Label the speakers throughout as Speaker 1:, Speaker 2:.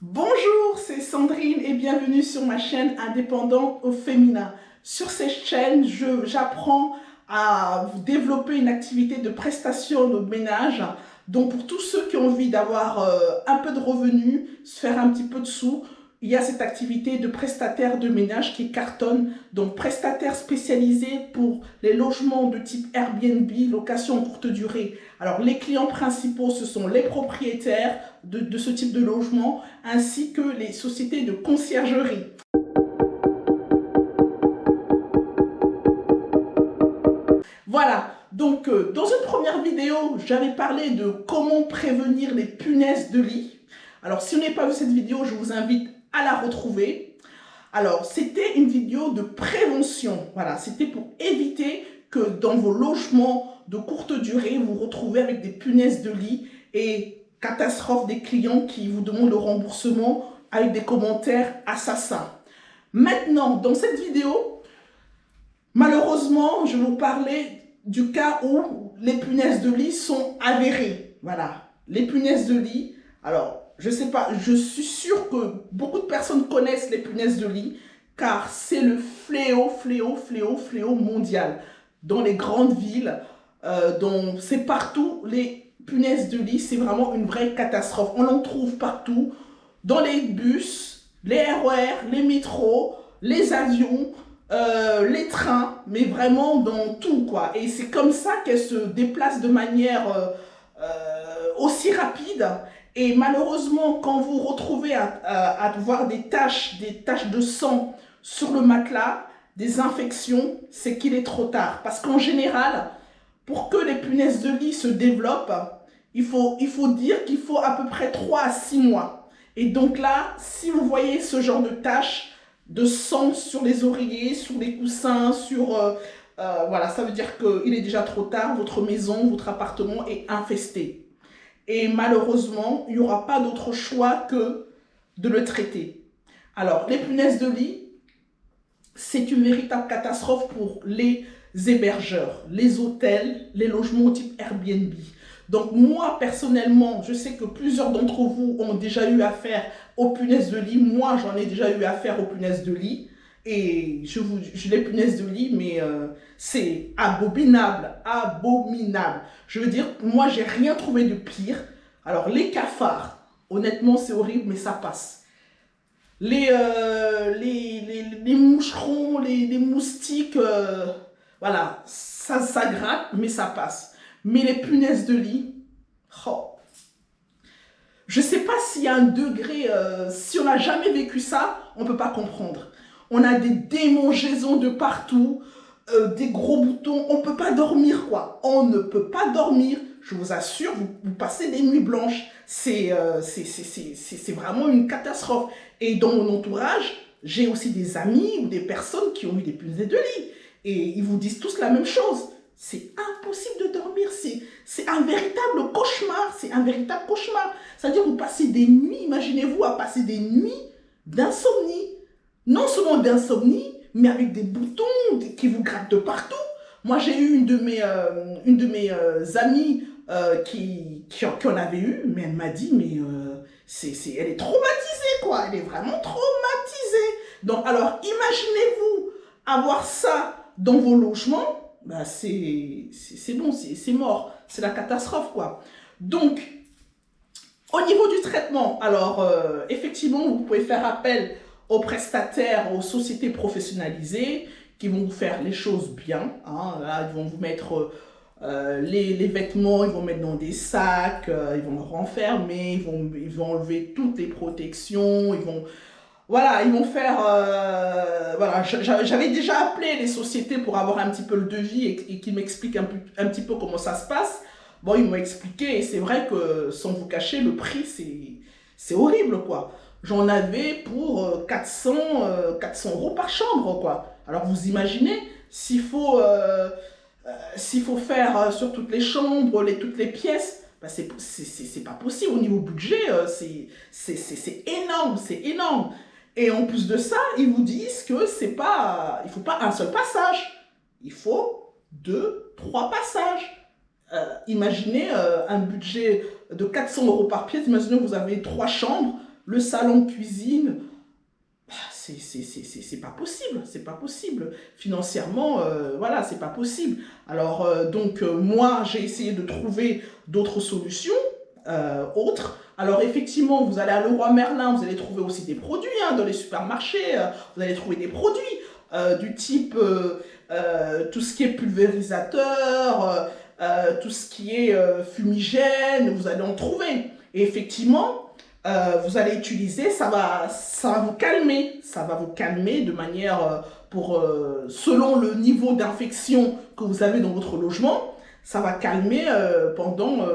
Speaker 1: Bonjour, c'est Sandrine et bienvenue sur ma chaîne indépendante au féminin. Sur cette chaîne, j'apprends à développer une activité de prestation de ménage. Donc pour tous ceux qui ont envie d'avoir un peu de revenus, se faire un petit peu de sous, il y a cette activité de prestataire de ménage qui cartonne. Donc prestataire spécialisé pour les logements de type Airbnb, location courte durée. Alors les clients principaux, ce sont les propriétaires de ce type de logement, ainsi que les sociétés de conciergerie. Voilà, donc dans une première vidéo, j'avais parlé de comment prévenir les punaises de lit. Alors si vous n'avez pas vu cette vidéo, je vous invite à la retrouver. Alors c'était une vidéo de prévention, voilà, c'était pour éviter que dans vos logements de courte durée, vous vous retrouvez avec des punaises de lit et catastrophe des clients qui vous demandent le remboursement avec des commentaires assassins. Maintenant, dans cette vidéo, malheureusement, je vais vous parler du cas où les punaises de lit sont avérées. Voilà, les punaises de lit. Alors, je sais pas, je suis sûre que beaucoup de personnes connaissent les punaises de lit, car c'est le fléau mondial. Dans les grandes villes, c'est partout, les punaises de lit, c'est vraiment une vraie catastrophe. On en trouve partout, dans les bus, les RER, les métros, les avions, les trains, mais vraiment dans tout, quoi. Et c'est comme ça qu'elles se déplacent de manière aussi rapide. Et malheureusement, quand vous vous retrouvez à voir des taches de sang sur le matelas, des infections, c'est qu'il est trop tard. Parce qu'en général, pour que les punaises de lit se développent, il faut dire qu'il faut à peu près 3 à 6 mois. Et donc là, si vous voyez ce genre de taches de sang sur les oreillers, sur les coussins, voilà, ça veut dire qu'il est déjà trop tard, votre maison, votre appartement est infesté. Et malheureusement, il n'y aura pas d'autre choix que de le traiter. Alors, les punaises de lit, c'est une véritable catastrophe pour les hébergeurs, les hôtels, les logements type Airbnb. Donc moi, personnellement, je sais que plusieurs d'entre vous ont déjà eu affaire aux punaises de lit. Moi, j'en ai déjà eu affaire aux punaises de lit. Et je les punaises de lit, mais c'est abominable, abominable. Je veux dire, moi, j'ai rien trouvé de pire. Alors, les cafards, honnêtement, c'est horrible, mais ça passe. Les moucherons, les moustiques, voilà, ça gratte, mais ça passe. Mais les punaises de lit, oh. Je ne sais pas s'il y a un degré, si on n'a jamais vécu ça, on ne peut pas comprendre. On a des démangeaisons de partout, des gros boutons, on ne peut pas dormir, quoi. On ne peut pas dormir, je vous assure, vous passez des nuits blanches. C'est vraiment une catastrophe. Et dans mon entourage, j'ai aussi des amis ou des personnes qui ont eu des punaises de lit. Et ils vous disent tous la même chose. C'est impossible de dormir, c'est un véritable cauchemar, c'est un véritable cauchemar. C'est-à-dire vous passez des nuits, imaginez-vous à passer des nuits d'insomnie. Non seulement d'insomnie, mais avec des boutons qui vous grattent de partout. Moi, j'ai eu une de mes amies qui en avait eu, mais elle m'a dit, mais elle est traumatisée, quoi. Elle est vraiment traumatisée. Donc, alors, imaginez-vous avoir ça dans vos logements. Bah c'est bon, c'est mort, c'est la catastrophe, quoi. Donc, au niveau du traitement, alors effectivement, vous pouvez faire appel aux prestataires, aux sociétés professionnalisées qui vont vous faire les choses bien. Hein. Là, ils vont vous mettre les vêtements, ils vont mettre dans des sacs, ils vont le renfermer, ils vont enlever toutes les protections, voilà, ils vont faire... voilà, j'avais déjà appelé les sociétés pour avoir un petit peu le devis et qu'ils m'expliquent un petit peu comment ça se passe. Bon, ils m'ont expliqué et c'est vrai que, sans vous cacher, le prix, c'est horrible, quoi. J'en avais pour 400 € par chambre, quoi. Alors, vous imaginez, s'il faut faire sur toutes les chambres, toutes les pièces, bah c'est pas possible. Au niveau budget, c'est énorme, c'est énorme. Et en plus de ça, ils vous disent que il faut pas un seul passage. Il faut 2, 3 passages. Imaginez un budget de 400 € par pièce. Imaginez que vous avez 3 chambres. le salon de cuisine, c'est pas possible, c'est pas possible. Financièrement, voilà, c'est pas possible. Alors, moi, j'ai essayé de trouver d'autres solutions, autres. Alors, effectivement, vous allez à Leroy Merlin, vous allez trouver aussi des produits, hein, dans les supermarchés, vous allez trouver des produits du type tout ce qui est pulvérisateur, tout ce qui est fumigène, vous allez en trouver. Et effectivement, vous allez utiliser, ça va vous calmer de manière selon le niveau d'infection que vous avez dans votre logement, ça va calmer pendant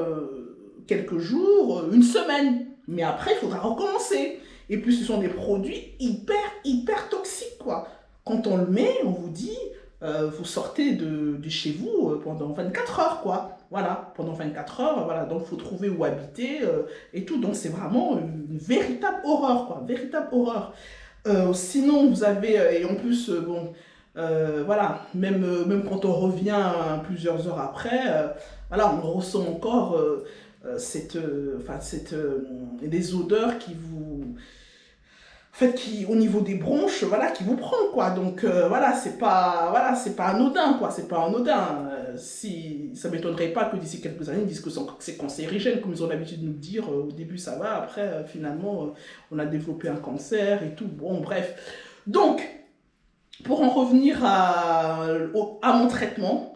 Speaker 1: quelques jours, une semaine. Mais après, il faudra recommencer. Et puis, ce sont des produits hyper toxiques, quoi. Quand on le met, on vous dit, vous sortez de chez vous pendant 24 heures, quoi. Voilà, pendant 24 heures, voilà. Donc, il faut trouver où habiter et tout. Donc, c'est vraiment une véritable horreur, quoi. Véritable horreur. Sinon, vous avez, et en plus, voilà, même quand on revient plusieurs heures après, voilà, on ressent encore des odeurs qui vous... En fait, qui, au niveau des bronches, voilà, qui vous prend, quoi. Donc, voilà, c'est pas anodin, quoi. C'est pas anodin. Si, ça m'étonnerait pas que d'ici quelques années, ils disent que c'est cancérigène, comme ils ont l'habitude de nous dire. Au début, ça va. Après, finalement, on a développé un cancer et tout. Bon, bref. Donc, pour en revenir à mon traitement,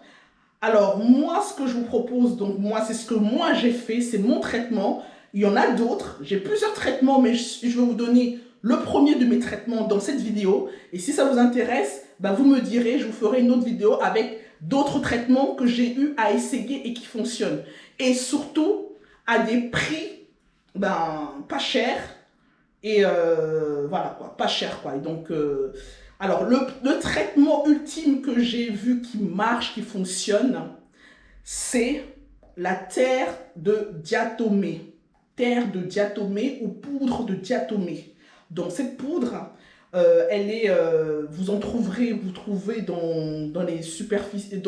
Speaker 1: alors, moi, ce que je vous propose, donc, moi, c'est ce que moi, j'ai fait, c'est mon traitement. Il y en a d'autres. J'ai plusieurs traitements, mais je vais vous donner le premier de mes traitements dans cette vidéo. Et si ça vous intéresse, bah, vous me direz, je vous ferai une autre vidéo avec d'autres traitements que j'ai eu à essayer et qui fonctionnent. Et surtout, à des prix pas chers. Et voilà, quoi, pas cher, quoi. Et donc, alors, le traitement ultime que j'ai vu qui marche, qui fonctionne, c'est la terre de diatomée. Terre de diatomée ou poudre de diatomée. Donc, cette poudre, elle est, vous trouvez dans les superficies,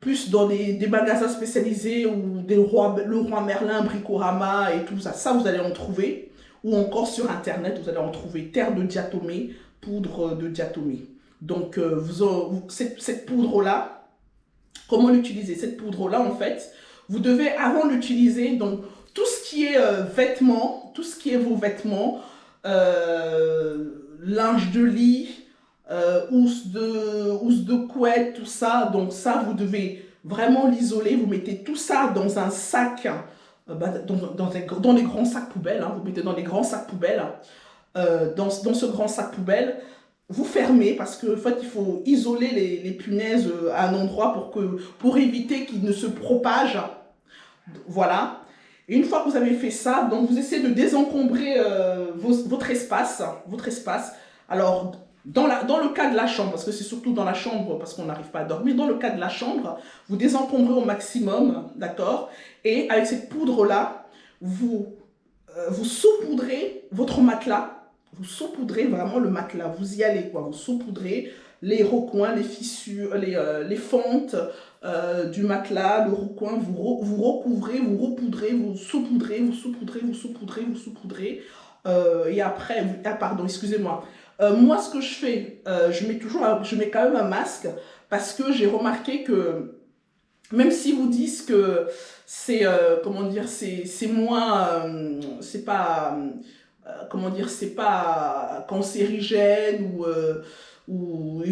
Speaker 1: plus dans des magasins spécialisés ou le Roi Merlin, Bricorama et tout ça. Ça, vous allez en trouver. Ou encore sur Internet, vous allez en trouver terre de diatomée, poudre de diatomée. Donc, cette poudre-là, comment l'utiliser? Cette poudre-là, en fait, vous devez, avant l'utiliser, donc, tout ce qui est vêtements, tout ce qui est vos vêtements, linge de lit, housse de couette, tout ça. Donc ça, vous devez vraiment l'isoler. Vous mettez tout ça dans un sac, dans les grands sacs poubelles. Hein, vous mettez dans les grands sacs poubelles. Dans ce grand sac poubelle, vous fermez parce qu'en fait, il faut isoler les punaises à un endroit pour éviter qu'ils ne se propagent. Voilà. Et une fois que vous avez fait ça, donc vous essayez de désencombrer votre espace. Alors, dans le cas de la chambre, parce que c'est surtout dans la chambre, parce qu'on n'arrive pas à dormir, dans le cas de la chambre, vous désencombrez au maximum, d'accord? Et avec cette poudre-là, vous saupoudrez votre matelas. Vous saupoudrez vraiment le matelas. Vous y allez, quoi. Vous saupoudrez les recoins, les fissures, les fentes du matelas, le recoin. Vous recouvrez, vous repoudrez, vous saupoudrez, vous saupoudrez, vous saupoudrez, vous saupoudrez. Et après, pardon, excusez-moi. Moi, ce que je fais, je mets quand même un masque parce que j'ai remarqué que même si vous disent que c'est, comment dire, c'est moins, c'est pas, comment dire, c'est pas cancérigène ou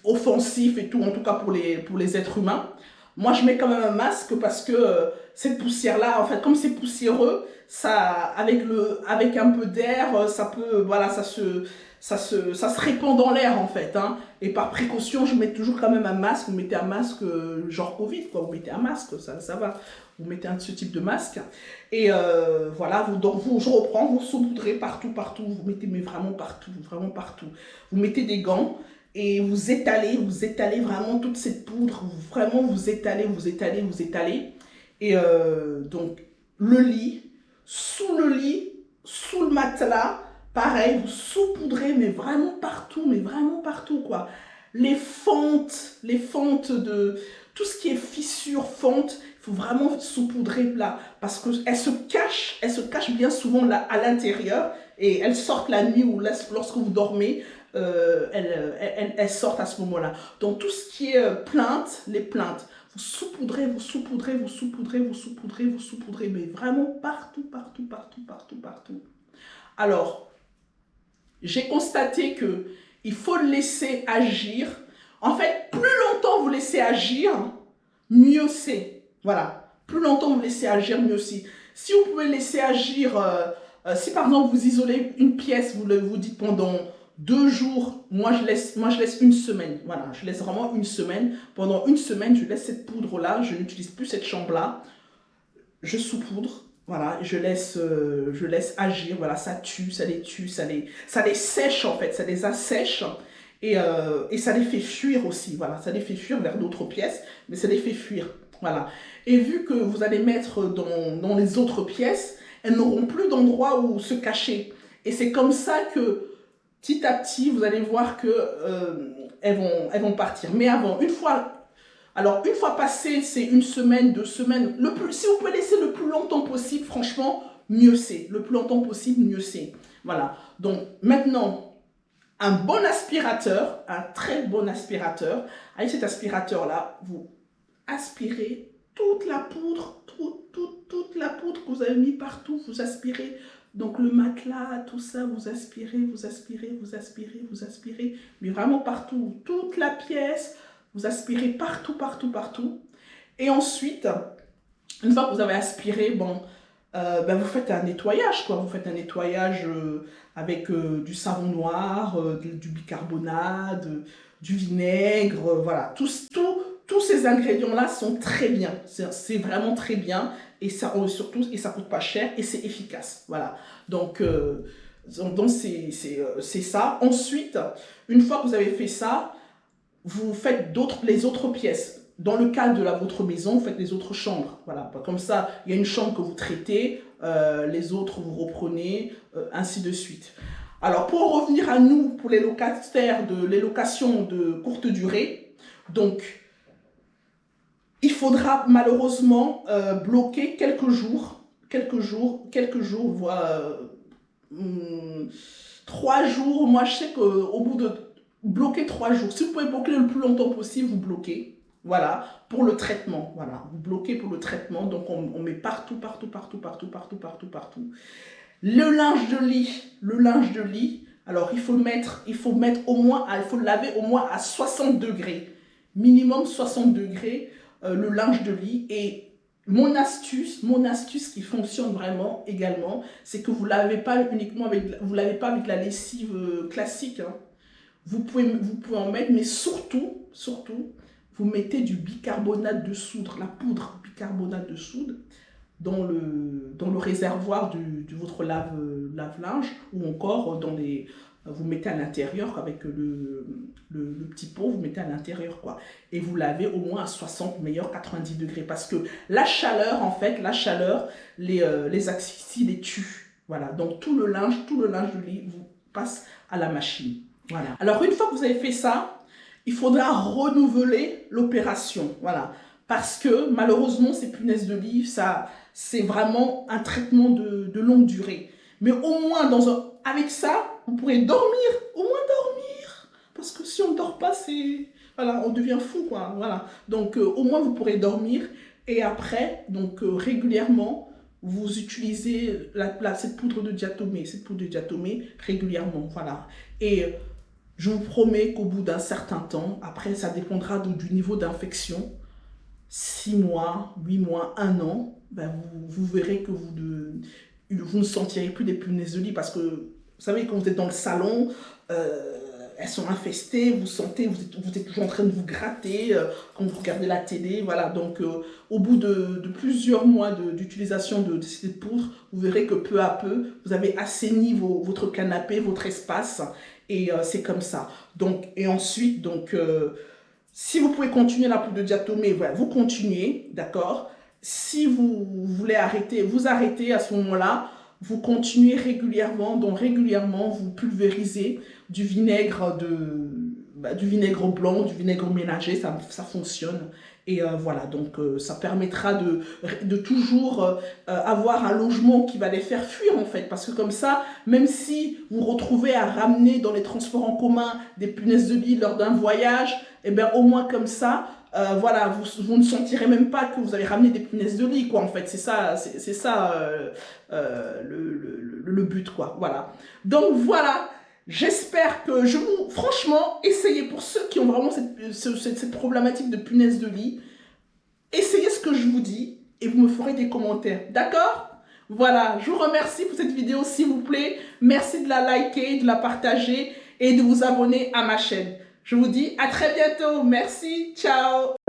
Speaker 1: offensif et tout, en tout cas pour les êtres humains. Moi, je mets quand même un masque parce que cette poussière-là, en fait, comme c'est poussiéreux, ça, avec un peu d'air, ça peut, voilà, ça se répand dans l'air, en fait. Hein. Et par précaution, je mets toujours quand même un masque. Vous mettez un masque genre Covid, quoi. Vous mettez un masque, ça va. Vous mettez ce type de masque. Et voilà, je reprends, vous saupoudrez partout. Vous mettez, mais vraiment partout. Vous mettez des gants. Et vous étalez vraiment toute cette poudre, vraiment vous étalez. Et donc, sous le matelas, pareil, vous saupoudrez, mais vraiment partout, quoi. Les fentes de tout ce qui est fissures, fentes, faut vraiment saupoudrer là, parce qu'elles se cachent bien souvent là, à l'intérieur, et elles sortent la nuit ou lorsque vous dormez, elles sortent à ce moment-là. Donc tout ce qui est plainte, les plaintes, vous saupoudrez, vous saupoudrez, vous saupoudrez, vous saupoudrez, vous saupoudrez, mais vraiment partout, partout, partout, partout, partout. Alors, j'ai constaté que il faut le laisser agir. En fait, plus longtemps vous laissez agir, mieux c'est. Voilà. Plus longtemps vous laissez agir, mieux c'est. Si vous pouvez laisser agir, si par exemple vous isolez une pièce, vous dites pendant 2 jours, moi je laisse une semaine. Voilà, je laisse vraiment une semaine. Pendant une semaine, je laisse cette poudre-là, je n'utilise plus cette chambre-là. Je saupoudre. Voilà, je laisse agir, voilà, ça tue, ça les sèche en fait, ça les assèche et ça les fait fuir aussi, voilà, ça les fait fuir vers d'autres pièces, mais ça les fait fuir, voilà. Et vu que vous allez mettre dans les autres pièces, elles n'auront plus d'endroit où se cacher. Et c'est comme ça que petit à petit, vous allez voir que elles vont partir. Mais avant, une fois passé, c'est une semaine, 2 semaines. Si vous pouvez laisser le plus longtemps possible, franchement, mieux c'est. Le plus longtemps possible, mieux c'est. Voilà. Donc, maintenant, un bon aspirateur, un très bon aspirateur. Avec cet aspirateur-là, vous aspirez toute la poudre, toute la poudre que vous avez mis partout, vous aspirez. Donc, le matelas, tout ça, vous aspirez, vous aspirez, vous aspirez, vous aspirez. Mais vraiment partout, toute la pièce. Vous aspirez partout, partout, partout. Et ensuite, une fois que vous avez aspiré, bon, vous faites un nettoyage, quoi. Vous faites un nettoyage avec du savon noir, du bicarbonate, du vinaigre, voilà. Tous ces ingrédients-là sont très bien. C'est vraiment très bien. Et ça, surtout, et ça coûte pas cher et c'est efficace. Voilà. Donc c'est ça. Ensuite, une fois que vous avez fait ça, vous faites les autres pièces. Dans le cas de votre maison, vous faites les autres chambres. Voilà. Comme ça, il y a une chambre que vous traitez, les autres vous reprenez, ainsi de suite. Alors, pour en revenir à nous, pour les locataires les locations de courte durée, donc, il faudra malheureusement bloquer quelques jours, voire 3 jours. Moi, je sais qu'au bout de bloquer 3 jours. Si vous pouvez bloquer le plus longtemps possible, vous bloquez. Voilà, pour le traitement. Voilà, vous bloquez pour le traitement. Donc, on met partout, partout, partout, partout, partout, partout, partout. Le linge de lit. Alors, il faut le laver au moins à 60 degrés. Minimum 60 degrés, le linge de lit. Et mon astuce qui fonctionne vraiment également, c'est que vous ne lavez pas uniquement avec la lessive classique, hein. Vous pouvez en mettre, mais surtout, vous mettez du bicarbonate de soude, la poudre bicarbonate de soude, dans le réservoir de votre lave-linge, ou encore vous mettez à l'intérieur avec le petit pot, vous mettez à l'intérieur, quoi. Et vous lavez au moins à 60, meilleur 90 degrés, parce que la chaleur, en fait, les asphyxie, les tue. Voilà, donc tout le linge de lit vous passe à la machine. Voilà. Alors, une fois que vous avez fait ça, il faudra renouveler l'opération. Voilà. Parce que, malheureusement, ces punaises de lit, c'est vraiment un traitement de longue durée. Mais au moins, avec ça, vous pourrez dormir. Au moins dormir. Parce que si on ne dort pas, voilà, on devient fou, quoi. Voilà. Donc, au moins, vous pourrez dormir. Et après, donc, régulièrement, vous utilisez cette poudre de diatomée régulièrement. Voilà. Et je vous promets qu'au bout d'un certain temps, après ça dépendra du niveau d'infection, 6 mois, 8 mois, 1 an, vous verrez que vous ne sentirez plus des punaises de lit, parce que, vous savez, quand vous êtes dans le salon, elles sont infestées, vous sentez, vous êtes toujours en train de vous gratter quand vous regardez la télé, voilà. Donc, au bout de plusieurs mois d'utilisation de cette poudre, vous verrez que peu à peu, vous avez assaini votre canapé, votre espace, et c'est comme ça. Donc, et ensuite, si vous pouvez continuer la poudre de diatomée, voilà, vous continuez, d'accord. Si vous voulez arrêter, vous arrêtez à ce moment-là. Vous continuez régulièrement, donc régulièrement, vous pulvérisez du vinaigre blanc, du vinaigre ménager, ça fonctionne. Et voilà, donc ça permettra de toujours avoir un logement qui va les faire fuir en fait. Parce que comme ça, même si vous retrouvez à ramener dans les transports en commun des punaises de lit lors d'un voyage, et bien au moins comme ça, voilà, vous ne sentirez même pas que vous avez ramené des punaises de lit, quoi, en fait. C'est ça, le but, quoi. Voilà. Donc voilà. J'espère que franchement, essayez pour ceux qui ont vraiment cette problématique de punaise de lit, essayez ce que je vous dis et vous me ferez des commentaires, d'accord? Voilà, je vous remercie pour cette vidéo, s'il vous plaît. Merci de la liker, de la partager et de vous abonner à ma chaîne. Je vous dis à très bientôt. Merci, ciao!